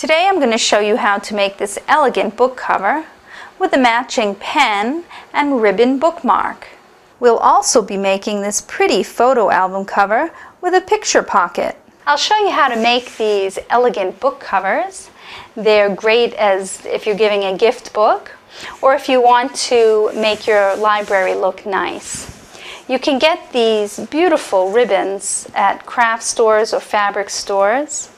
Today I'm going to show you how to make this elegant book cover with a matching pen and ribbon bookmark. We'll also be making this pretty photo album cover with a picture pocket. I'll show you how to make these elegant book covers. They're great as if you're giving a gift book or if you want to make your library look nice. You can get these beautiful ribbons at craft stores or fabric stores.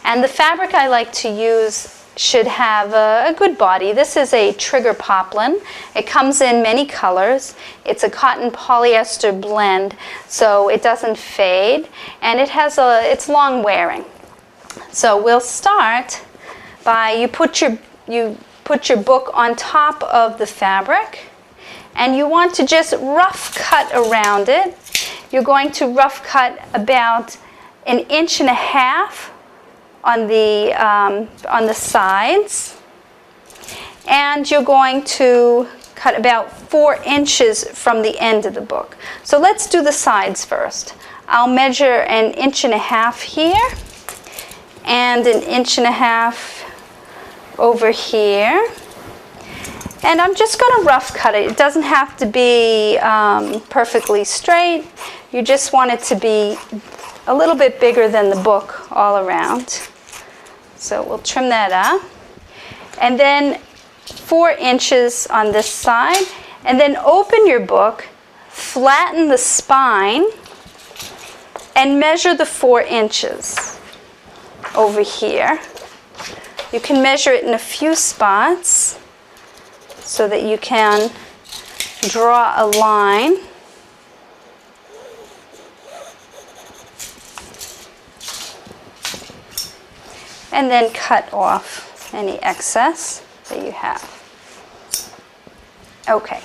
And the fabric I like to use should have a good body. This is a trigger poplin. It comes in many colors. It's a cotton polyester blend, so it doesn't fade, and it's long wearing. So we'll start by you put your book on top of the fabric, and you want to just rough cut around it. You're going to rough cut about 1.5 inches on the sides, and you're going to cut about 4 inches from the end of the book. So let's do the sides first. I'll measure 1.5 inches here and 1.5 inches over here, and I'm just going to rough cut it. It doesn't have to be perfectly straight. You just want it to be a little bit bigger than the book all around. So we'll trim that up. And then 4 inches on this side. And then open your book, flatten the spine, and measure the 4 inches over here. You can measure it in a few spots so that you can draw a line. And then cut off any excess that you have. Okay,